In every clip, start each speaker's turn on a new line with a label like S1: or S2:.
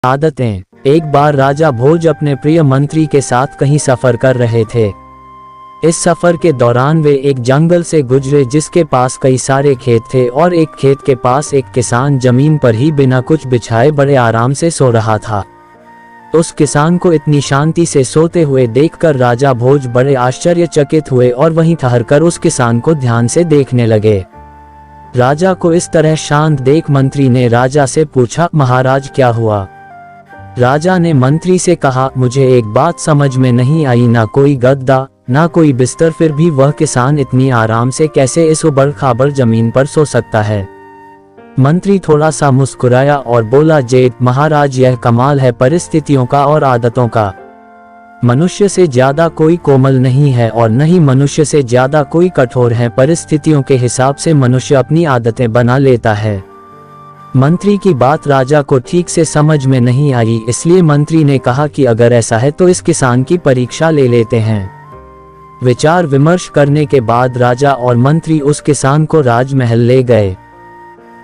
S1: आदतें। एक बार राजा भोज अपने प्रिय मंत्री के साथ कहीं सफर कर रहे थे। इस सफर के दौरान वे एक जंगल से गुजरे जिसके पास कई सारे खेत थे और एक खेत के पास एक किसान जमीन पर ही बिना कुछ बिछाए बड़े आराम से सो रहा था। उस किसान को इतनी शांति से सोते हुए देखकर राजा भोज बड़े आश्चर्यचकित हुए और वहीं ठहरकर उस किसान को ध्यान से देखने लगे। राजा को इस तरह शांत देख मंत्री ने राजा से पूछा, महाराज क्या हुआ? राजा ने मंत्री से कहा, मुझे एक बात समझ में नहीं आई, ना कोई गद्दा ना कोई बिस्तर, फिर भी वह किसान इतनी आराम से कैसे इस उबड़ खाबड़ जमीन पर सो सकता है। मंत्री थोड़ा सा मुस्कुराया और बोला, जेठ महाराज, यह कमाल है परिस्थितियों का और आदतों का। मनुष्य से ज्यादा कोई कोमल नहीं है और न ही मनुष्य से ज्यादा कोई कठोर है। परिस्थितियों के हिसाब से मनुष्य अपनी आदतें बना लेता है। मंत्री की बात राजा को ठीक से समझ में नहीं आई, इसलिए मंत्री ने कहा कि अगर ऐसा है तो इस किसान की परीक्षा ले लेते हैं। विचार विमर्श करने के बाद राजा और मंत्री उस किसान को राजमहल ले गए।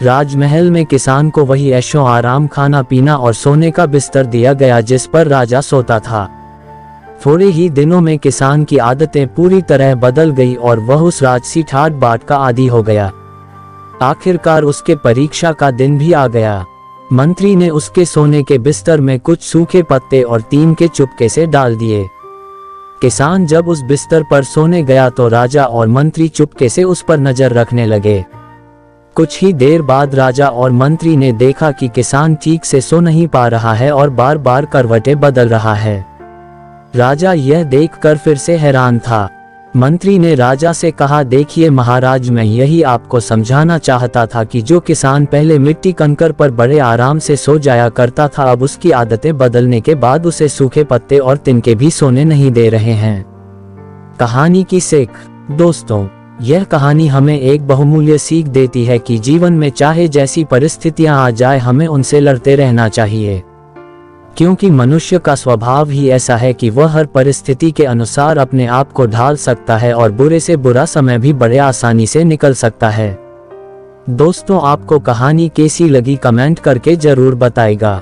S1: राजमहल में किसान को वही ऐशो आराम, खाना पीना और सोने का बिस्तर दिया गया जिस पर राजा सोता था। थोड़े ही दिनों में किसान की आदतें पूरी तरह बदल गई और वह उस राजसी ठाट बाट का आदी हो गया। आखिरकार उसके परीक्षा का दिन भी आ गया। मंत्री ने उसके सोने के बिस्तर में कुछ सूखे पत्ते और तीन के चुपके से डाल दिए। किसान जब उस बिस्तर पर सोने गया तो राजा और मंत्री चुपके से उस पर नजर रखने लगे। कुछ ही देर बाद राजा और मंत्री ने देखा कि किसान ठीक से सो नहीं पा रहा है और बार बार करवटें बदल रहा है। राजा यह देखकर फिर से हैरान था। मंत्री ने राजा से कहा, देखिए महाराज, मैं यही आपको समझाना चाहता था कि जो किसान पहले मिट्टी कंकर पर बड़े आराम से सो जाया करता था, अब उसकी आदतें बदलने के बाद उसे सूखे पत्ते और तिनके भी सोने नहीं दे रहे हैं। कहानी की सीख। दोस्तों, यह कहानी हमें एक बहुमूल्य सीख देती है कि जीवन में चाहे जैसी परिस्थितियां आ जाए, हमें उनसे लड़ते रहना चाहिए, क्योंकि मनुष्य का स्वभाव ही ऐसा है कि वह हर परिस्थिति के अनुसार अपने आप को ढाल सकता है और बुरे से बुरा समय भी बड़े आसानी से निकल सकता है। दोस्तों, आपको कहानी कैसी लगी कमेंट करके जरूर बताइएगा।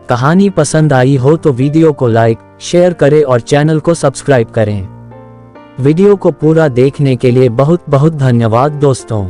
S1: कहानी पसंद आई हो तो वीडियो को लाइक, शेयर करें और चैनल को सब्सक्राइब करें। वीडियो को पूरा देखने के लिए बहुत बहुत धन्यवाद दोस्तों।